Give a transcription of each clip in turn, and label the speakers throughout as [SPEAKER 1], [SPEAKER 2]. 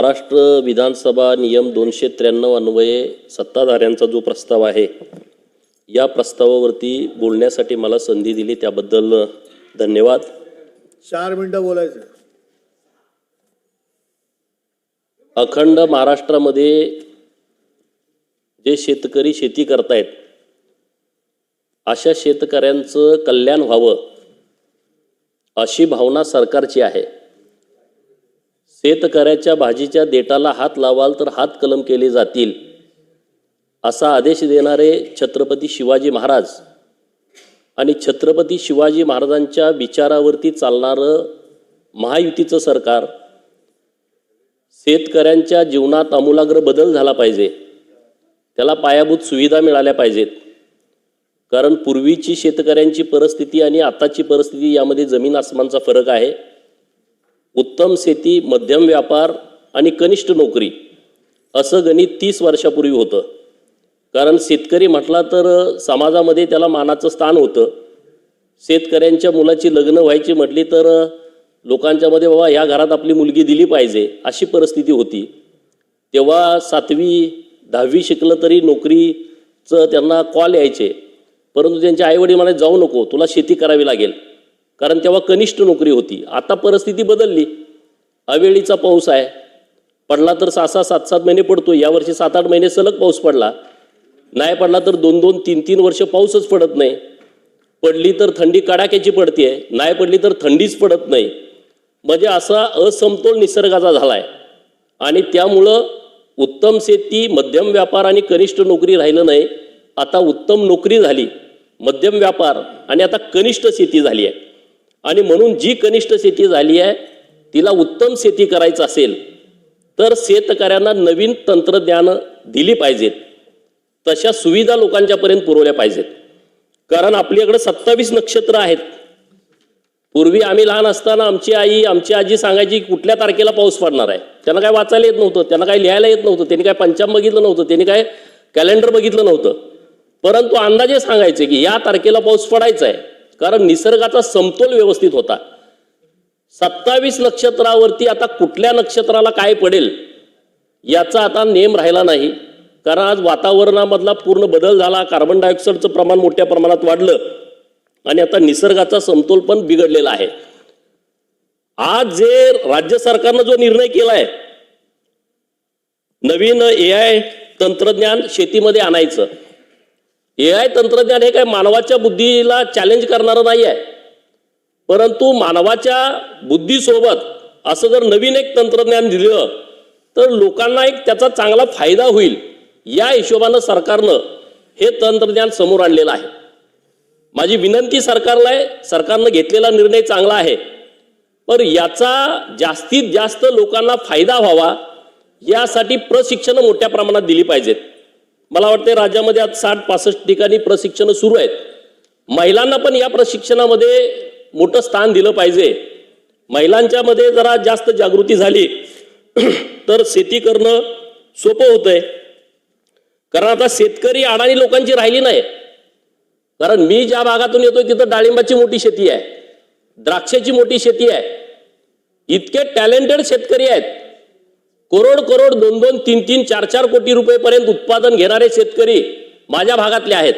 [SPEAKER 1] महाराष्ट्र विधानसभा नियम 293 अन्वये सत्ताधाऱ्यांचा जो प्रस्ताव आहे या प्रस्तावावरती बोलण्यासाठी मला संधी दिली त्याबद्दल धन्यवाद।
[SPEAKER 2] 4 मिनिटं बोलायचं।
[SPEAKER 1] अखंड महाराष्ट्रामध्ये जे शेतकरी शेती करतायत अशा शेतकऱ्यांचं कल्याण व्हावं अशी भावना सरकारची आहे। शेतकऱ्याच्या भाजीच्या देठाला हात लावाल तर हात कलम केले जातील असा आदेश देणारे छत्रपती शिवाजी महाराज आणि छत्रपती शिवाजी महाराजांच्या विचारावरती चालणारं महायुतीचं सरकार शेतकऱ्यांच्या जीवनात आमूलाग्र बदल झाला पाहिजे, त्याला पायाभूत सुविधा मिळाल्या पाहिजेत। कारण पूर्वीची शेतकऱ्यांची परिस्थिती आणि आताची परिस्थिती यामध्ये जमीन आसमानचा फरक आहे। उत्तम शेती, मध्यम व्यापार आणि कनिष्ठ नोकरी असं गणित 30 वर्षापूर्वी होतं। कारण शेतकरी म्हटला तर समाजामध्ये त्याला मानाचं स्थान होतं। शेतकऱ्यांच्या मुलाची लग्न व्हायची म्हटली तर लोकांच्या मध्ये बाबा ह्या घरात आपली मुलगी दिली पाहिजे अशी परिस्थिती होती। तेव्हा 7वी 10वी शिकलं तरी नोकरीचं त्यांना कॉल यायचे, परंतु त्यांचे आईवडील म्हणाले जाऊ नको, तुला शेती करावी लागेल, कारण तेव्हा कनिष्ठ नोकरी होती। आता परिस्थिती बदलली, अवेळीचा पाऊस आहे, पडला तर 6-6 7-7 महिने पडतो। यावर्षी 7-8 महिने सलग पाऊस पडला, नाही पडला तर 2-2 3-3 वर्ष पाऊसच पडत नाही। पडली तर थंडी कडाक्याची पडते, नाही पडली तर थंडीच पडत नाही। म्हणजे असा असमतोल निसर्गाचा झालाय आणि त्यामुळं उत्तम शेती, मध्यम व्यापार आणि कनिष्ठ नोकरी राहिलं नाही। आता उत्तम नोकरी झाली, मध्यम व्यापार आणि आता कनिष्ठ शेती झाली आहे। आणि म्हणून जी कनिष्ठ शेती झाली आहे तिला उत्तम शेती करायचं असेल तर शेतकऱ्यांना नवीन तंत्रज्ञान दिली पाहिजेत, तशा सुविधा लोकांच्यापर्यंत पुरवल्या पाहिजेत। कारण आपल्याकडे 27 नक्षत्र आहेत। पूर्वी आम्ही लहान असताना आमची आई, आमची आजी सांगायची कुठल्या तारखेला पाऊस पडणार आहे। त्यांना काय वाचायला येत नव्हतं, त्यांना काय लिहायला येत नव्हतं, त्यांनी काय पंचांग बघितलं नव्हतं, त्यांनी काय कॅलेंडर बघितलं नव्हतं, परंतु अंदाजे सांगायचे की या तारखेला पाऊस पडायचा आहे। कारण निसर्गाचा समतोल व्यवस्थित होता। 27 नक्षत्रावरती आता कुठल्या नक्षत्राला काय पडेल याचा आता नेम राहिला नाही। कारण आज वातावरणामधला पूर्ण बदल झाला, कार्बन डायऑक्साईडचं प्रमाण मोठ्या प्रमाणात वाढलं आणि आता निसर्गाचा समतोल पण बिघडलेला आहे। आज जे राज्य सरकारनं जो निर्णय केलाय नवीन AI तंत्रज्ञान शेतीमध्ये आणायचं, AI तंत्रज्ञान हे काय मानवाच्या बुद्धीला चॅलेंज करणारं नाही आहे, परंतु मानवाच्या बुद्धीसोबत असं जर नवीन एक तंत्रज्ञान दिलं तर लोकांना एक त्याचा चांगला फायदा होईल या हिशोबानं सरकारनं हे तंत्रज्ञान समोर आणलेलं आहे। माझी विनंती सरकारला आहे, सरकारनं घेतलेला निर्णय चांगला आहे, पण याचा जास्तीत जास्त लोकांना फायदा व्हावा यासाठी प्रशिक्षण मोठ्या प्रमाणात दिली पाहिजेत। मला वाटते राज्यामध्ये आज 60-65 ठिकाणी प्रशिक्षण सुरू आहेत। महिलांना पण या प्रशिक्षणामध्ये मोठं स्थान दिलं पाहिजे। महिलांच्या मध्ये जरा जास्त जागृती झाली तर शेती करणं सोपं होतंय। कारण आता शेतकरी अडाणी लोकांची राहिली नाही। कारण मी ज्या भागातून येतोय तिथं डाळिंबाची मोठी शेती आहे, द्राक्षाची मोठी शेती आहे, इतके टॅलेंटेड शेतकरी आहेत। करोड 2-2, 3-3, 4-4 कोटी रुपयेपर्यंत उत्पादन घेणारे शेतकरी माझ्या भागातले आहेत।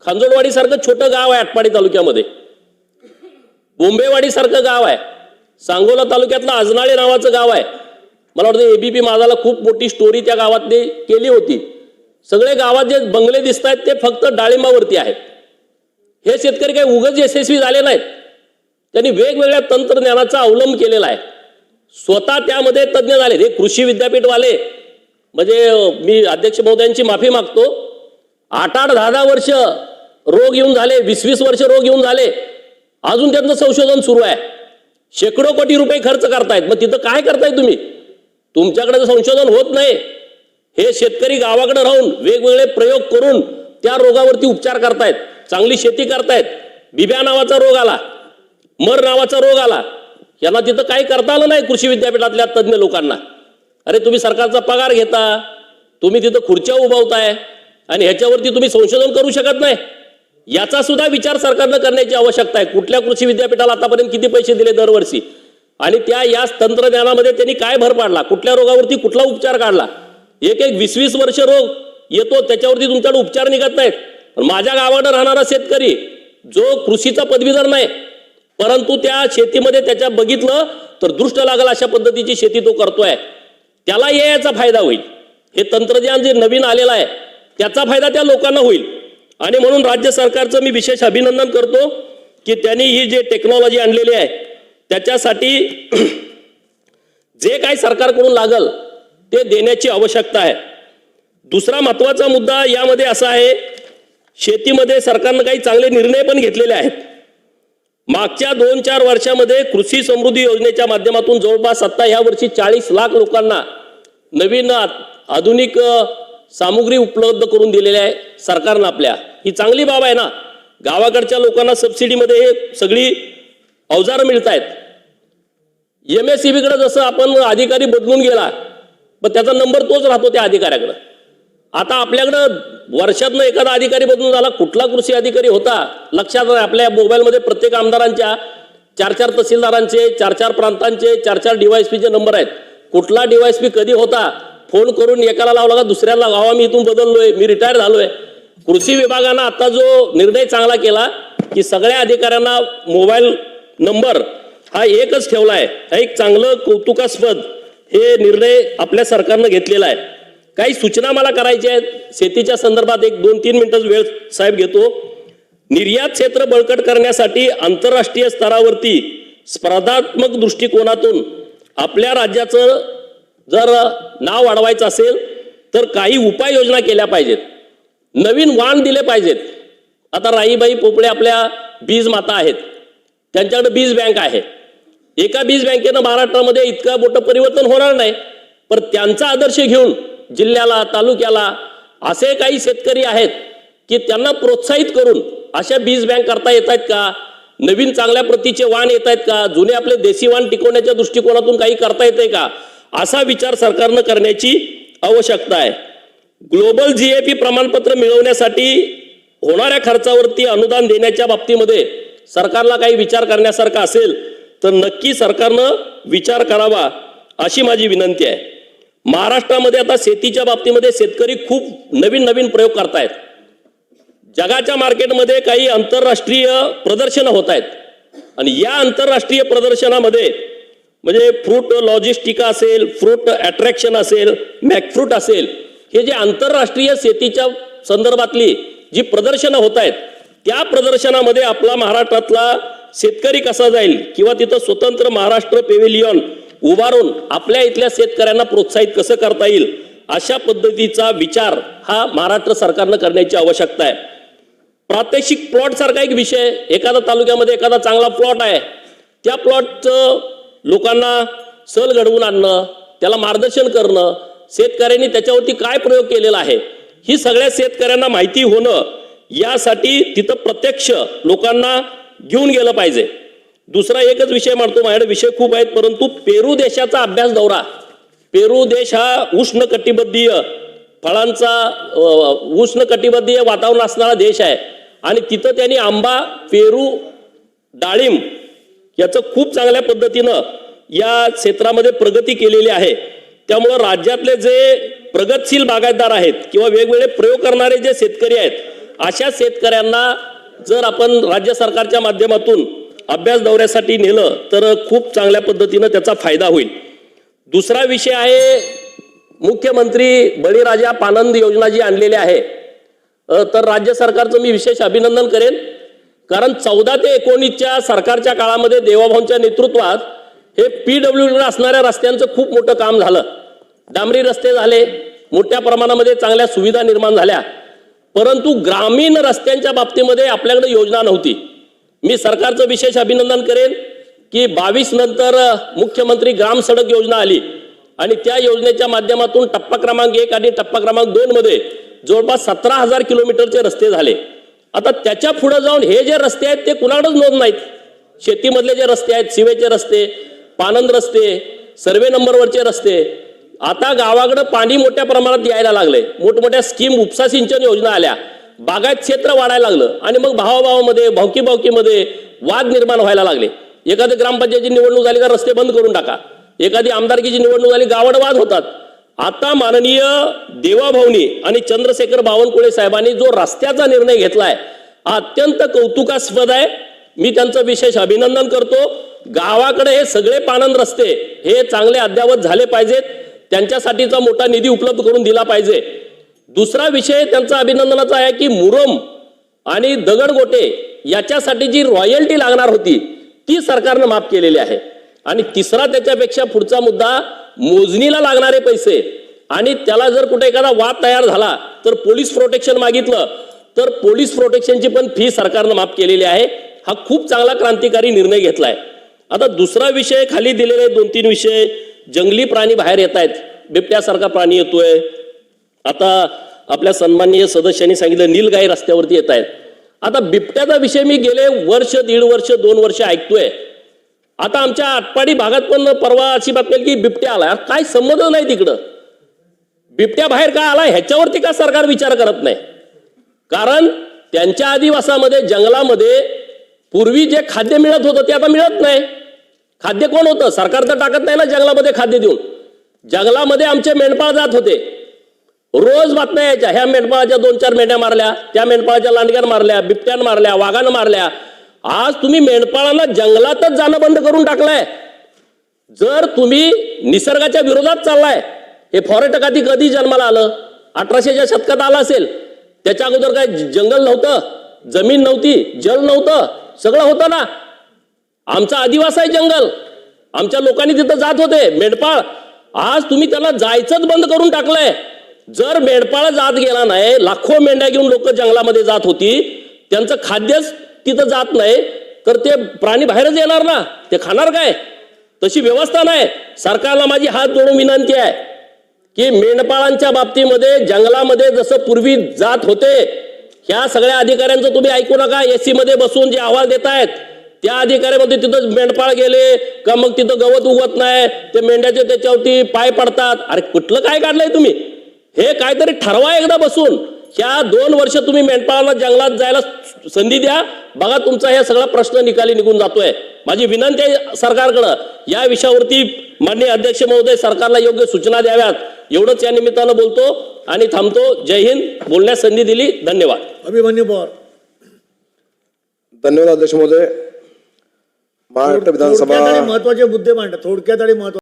[SPEAKER 1] खांजोडवाडी सारखं छोटं गाव आहे आटपाडी तालुक्यामध्ये, बोंबेवाडी सारखं गाव आहे, सांगोला तालुक्यातलं आजनाळे नावाचं गाव आहे। मला वाटतं ABP माझाला खूप मोठी स्टोरी त्या गावातली केली होती। सगळे गावात जे बंगले दिसत आहेत ते फक्त डाळिंबावरती आहेत। हे शेतकरी काही उगाच यशस्वी झाले नाहीत, त्यांनी वेगवेगळ्या तंत्रज्ञानाचा अवलंब केलेला आहे, स्वतः त्यामध्ये तज्ज्ञ झाले। हे कृषी विद्यापीठवाले म्हणजे मी अध्यक्ष महोदयांची माफी मागतो, 8-8, 10-10 वर्ष रोग येऊन झाले, 20-20 वर्ष रोग येऊन झाले, अजून त्यांचं संशोधन सुरू आहे। शेकडो कोटी रुपये खर्च करतायत, मग तिथं काय करताय तुम्ही? तुमच्याकडे संशोधन होत नाही। हे शेतकरी गावाकडे राहून वेगवेगळे प्रयोग करून त्या रोगावरती उपचार करतायत, चांगली शेती करतायत। बिब्या नावाचा रोग आला, मर नावाचा रोग आला, यांना तिथं काही करता आलं नाही कृषी विद्यापीठातल्या तज्ज्ञ लोकांना। अरे तुम्ही सरकारचा पगार घेता, तुम्ही तिथं खुर्च्या उभावताय आणि ह्याच्यावरती तुम्ही संशोधन करू शकत नाही, याचा सुद्धा विचार सरकारनं करण्याची आवश्यकता आहे। कुठल्या कृषी विद्यापीठाला आतापर्यंत किती पैसे दिले दरवर्षी, आणि या तंत्रज्ञानामध्ये त्यांनी काय भर पाडला, कुठल्या रोगावरती कुठला उपचार काढला. एक 20-20 वर्ष रोग येतो, त्याच्यावरती तुमच्याकडे उपचार निघत नाहीत. माझ्या गावाकडे राहणारा शेतकरी जो कृषीचा पदवीधर नाही, परंतु त्या शेतीमध्ये त्याच्या बघितलं तर दृष्ट लागल अशा पद्धतीची शेती तो करतोय, त्याला याचा फायदा होईल. हे तंत्रज्ञान जे नवीन आलेलं आहे त्याचा फायदा त्या लोकांना होईल. आणि म्हणून राज्य सरकारचं मी विशेष अभिनंदन करतो की त्यांनी ही जे टेक्नॉलॉजी आणलेली आहे त्याच्यासाठी जे काही सरकारकडून लागल ते देण्याची आवश्यकता आहे. दुसरा महत्त्वाचा मुद्दा यामध्ये असा आहे, शेतीमध्ये सरकारनं काही चांगले निर्णय पण घेतलेले आहेत. मागच्या 2-4 वर्षामध्ये कृषी समृद्धी योजनेच्या माध्यमातून जवळपास आता या वर्षी 40 लाख लोकांना नवीन आधुनिक सामुग्री उपलब्ध करून दिलेल्या आहे सरकारनं आपल्या. ही चांगली बाब आहे ना. गावाकडच्या लोकांना सबसिडीमध्ये हे सगळी अवजारं मिळत आहेत. MSEBीकडे जसं आपण अधिकारी बदलून गेला पण त्याचा नंबर तोच राहतो त्या अधिकाऱ्याकडं. आता आपल्याकडं वर्षातनं एखादा अधिकारी बदलून झाला, कुठला कृषी अधिकारी होता लक्षात नाही. आपल्या मोबाईलमध्ये प्रत्येक आमदारांच्या 4-4 तहसीलदारांचे, 4-4 प्रांतांचे, 4-4 DYSPचे नंबर आहेत. कुठला DYSP कधी होता, फोन करून एकाला लावला का दुसऱ्याला लावा, मी इथून बदललोय, मी रिटायर झालोय. कृषी विभागानं आता जो निर्णय चांगला केला की सगळ्या अधिकाऱ्यांना मोबाईल नंबर हा एकच ठेवला आहे. हा एक चांगलं कौतुकास्पद हे निर्णय आपल्या सरकारनं घेतलेला आहे. काही सूचना मला करायच्या आहेत शेतीच्या संदर्भात. 1-2-3 मिनिटं वेळ साहेब घेतो. निर्यात क्षेत्र बळकट करण्यासाठी आंतरराष्ट्रीय स्तरावरती स्पर्धात्मक दृष्टिकोनातून आपल्या राज्याचं जर नाव वाढवायचं असेल तर काही उपाययोजना केल्या पाहिजेत. नवीन वाण दिले पाहिजेत. आता राईबाई पोपळे आपल्या बीज माता आहेत, त्यांच्याकडे बीज बँक आहे. एका बीज बँकेनं महाराष्ट्रामध्ये इतकं मोठं परिवर्तन होणार नाही, पण त्यांचा आदर्श घेऊन जिल्ह्याला, तालुक्याला असे काही शेतकरी आहेत की त्यांना प्रोत्साहित करून अशा बीज बँक करता येत आहेत का, नवीन चांगल्या प्रतीचे वाण येत आहेत का, जुने आपले देशी वाण टिकवण्याच्या दृष्टिकोनातून काही करता येते का, असा विचार सरकारनं करण्याची आवश्यकता आहे. ग्लोबल GAP प्रमाणपत्र मिळवण्यासाठी होणाऱ्या खर्चावरती अनुदान देण्याच्या बाबतीमध्ये सरकारला काही विचार करण्यासारखा असेल तर नक्की सरकारनं विचार करावा अशी माझी विनंती आहे. महाराष्ट्रामध्ये आता शेतीच्या बाबतीमध्ये शेतकरी खूप नवीन प्रयोग करतायत. जगाच्या मार्केटमध्ये काही आंतरराष्ट्रीय प्रदर्शनं होत आहेत आणि या आंतरराष्ट्रीय प्रदर्शनामध्ये म्हणजे फ्रूट लॉजिस्टिका असेल, फ्रूट अट्रॅक्शन असेल, मॅकफ्रूट असेल, हे जे आंतरराष्ट्रीय शेतीच्या संदर्भातली जी प्रदर्शनं होत आहेत त्या प्रदर्शनामध्ये आपला महाराष्ट्रातला शेतकरी कसा जाईल किंवा तिथं स्वतंत्र महाराष्ट्र पेव्हिलियन उभारून आपल्या इथल्या शेतकऱ्यांना प्रोत्साहित कसं करता येईल अशा पद्धतीचा विचार हा महाराष्ट्र सरकारनं करण्याची आवश्यकता आहे. प्रात्यक्षिक प्लॉट सारखा एक विषय, एखादा तालुक्यामध्ये एखादा चांगला प्लॉट आहे, त्या प्लॉटचं लोकांना सल घडवून आणणं, त्याला मार्गदर्शन करणं, शेतकऱ्यांनी त्याच्यावरती काय प्रयोग केलेला आहे ही सगळ्या शेतकऱ्यांना माहिती होणं, यासाठी तिथं प्रत्यक्ष लोकांना घेऊन गेलं पाहिजे. दुसरा एकच विषय मांडतो, माझ्याकडे विषय खूप आहेत, परंतु पेरू देशाचा अभ्यास दौरा. पेरू देश हा उष्ण कटिबद्धीय फळांचा उष्ण कटिबद्धीय वातावरण असणारा देश आहे आणि तिथं त्यांनी आंबा, पेरू, डाळिंब याचं खूप चांगल्या पद्धतीनं या क्षेत्रामध्ये प्रगती केलेली आहे. त्यामुळं राज्यातले जे प्रगतशील बागायतदार आहेत किंवा वेगवेगळे प्रयोग करणारे जे शेतकरी आहेत अशा शेतकऱ्यांना जर आपण राज्य सरकारच्या माध्यमातून अभ्यास दौऱ्यासाठी नेलं तर खूप चांगल्या पद्धतीनं त्याचा फायदा होईल. दुसरा विषय आहे मुख्यमंत्री बळीराजा पानंद योजना जी आणलेली आहे, तर राज्य सरकारचं मी विशेष अभिनंदन करेन. कारण 14 ते 19च्या सरकारच्या काळामध्ये देवाभाऊंच्या नेतृत्वात हे PWD असणाऱ्या रस्त्यांचं खूप मोठं काम झालं. डांबरी रस्ते झाले, मोठ्या प्रमाणामध्ये चांगल्या सुविधा निर्माण झाल्या, परंतु ग्रामीण रस्त्यांच्या बाबतीमध्ये आपल्याकडे योजना नव्हती. मी सरकारचं विशेष अभिनंदन करेन की 22 नंतर मुख्यमंत्री ग्राम सडक योजना आली आणि त्या योजनेच्या माध्यमातून टप्पा क्रमांक 1 आणि टप्पा क्रमांक 2 मध्ये जवळपास 17,000 किलोमीटरचे रस्ते झाले. आता त्याच्या पुढे जाऊन हे जे रस्ते आहेत ते कुणाकडेच नोंद नाहीत. शेतीमधले जे रस्ते आहेत, सिवेचे रस्ते, पानंद रस्ते, सर्वे नंबरवरचे रस्ते, आता गावाकडे पाणी मोठ्या प्रमाणात यायला लागले, मोठमोठ्या स्कीम, उपसा सिंचन योजना आल्या, बागायत क्षेत्र वाढायला लागलं आणि मग भावाभावामध्ये, भावकीमध्ये वाद निर्माण व्हायला लागले. एखादी ग्रामपंचायतीची निवडणूक झाली का रस्ते बंद करून टाका, एखादी आमदारकीची निवडणूक झाली गावाड वाद होतात. आता माननीय देवाभाऊनी आणि चंद्रशेखर बावनकुळे साहेबांनी जो रस्त्याचा निर्णय घेतलाय हा अत्यंत कौतुकास्पद आहे. मी त्यांचं विशेष अभिनंदन करतो. गावाकडे हे सगळे पाणंद रस्ते हे चांगले अद्ययावत झाले पाहिजेत, त्यांच्यासाठीचा मोठा निधी उपलब्ध करून दिला पाहिजे. दुसरा विषय त्यांचा अभिनंदनाचा आहे की मुरुम आणि दगडगोटे याच्यासाठी जी रॉयल्टी लागणार होती ती सरकारनं माफ केलेली आहे. आणि तिसरा त्याच्यापेक्षा पुढचा मुद्दा मोजणीला लागणारे पैसे, आणि त्याला जर कुठे एखादा वाद तयार झाला तर पोलीस प्रोटेक्शन मागितलं तर पोलीस प्रोटेक्शनची पण फी सरकारनं माफ केलेली आहे. हा खूप चांगला क्रांतिकारी निर्णय घेतलाय. आता दुसरा विषय खाली दिलेले 2-3 विषय, जंगली प्राणी बाहेर येत आहेत, बिबट्यासारखा प्राणी येतोय. आता आपल्या सन्माननीय सदस्यांनी सांगितलं नीलगाई रस्त्यावरती येत आहेत. आता बिबट्याचा विषय मी गेले वर्ष, 1.5 वर्ष, 2 वर्ष ऐकतोय. आता आमच्या आटपाडी भागात पण परवा अशी बातमी आली की बिबट्या आला. काय संबंध नाही तिकडं, बिबट्या बाहेर का आला ह्याच्यावरती का सरकार विचार करत नाही? कारण त्यांच्या आदिवासामध्ये जंगलामध्ये पूर्वी जे खाद्य मिळत होतं ते आता मिळत नाही. खाद्य कोण होतं? सरकार तर टाकत नाही ना जंगलामध्ये खाद्य देऊन. जंगलामध्ये आमचे मेंढपाळ जात होते, रोज बातम्या यायच्या, ह्या मेंढपाळाच्या 2-4 मेंढ्या मारल्या, त्या मेंढपाळाच्या लांडग्यानं मारल्या, बिबट्यानं मारल्या, वाघानं मारल्या. आज तुम्ही मेंढपाळांना जंगलातच जाणं बंद करून टाकलंय. जर तुम्ही निसर्गाच्या विरोधात चाललाय, हे फॉरेस्ट खाती कधी जन्माला आलं? 1800च्या शतकात आलं असेल. त्याच्या अगोदर काय जंगल नव्हतं, जमीन नव्हती, जल नव्हतं, सगळं होतं ना. आमचा आदिवास आहे जंगल, आमच्या लोकांनी तिथं जात होते मेंढपाळ. आज तुम्ही त्याला जायचंच बंद करून टाकलंय. जर मेंढपाळ जात गेला नाही, लाखो मेंढ्या घेऊन लोक जंगलामध्ये जात होती, त्यांचं खाद्यच तिथं जात नाही, तर ते प्राणी बाहेरच येणार ना, ते खाणार काय? तशी व्यवस्था नाही. सरकारला माझी हात जोडून विनंती आहे की मेंढपाळांच्या बाबतीमध्ये जंगलामध्ये जसं पूर्वी जात होते, ह्या सगळ्या अधिकाऱ्यांचं तुम्ही ऐकू नका. एसी मध्ये बसून जे आवाज देत आहेत त्या अधिकाऱ्यामध्ये तिथं मेंढपाळ गेले का मग तिथं गवत उगवत नाही, ते मेंढ्याचे त्याच्यावरती पाय पडतात. अरे कुठलं काय काढलंय तुम्ही? हे काहीतरी ठरवा एकदा बसून. ह्या 2 वर्ष तुम्ही मेंढपाळांना जंगलात जायला संधी द्या, बघा तुमचा हे सगळा प्रश्न निकाली निघून जातोय. माझी विनंती आहे सरकारकडं, या विषयावरती माननीय अध्यक्ष महोदय सरकारला योग्य सूचना द्याव्यात. एवढंच या निमित्तानं बोलतो आणि थांबतो. जय हिंद. बोलण्यास संधी दिली, धन्यवाद.
[SPEAKER 2] अभिमन्यू पवार.
[SPEAKER 3] धन्यवाद अध्यक्ष महोदय. महाराष्ट्र विधानसभा
[SPEAKER 2] महत्वाचे मुद्दे मांडा, थोडक्यात आणि महत्वाचे.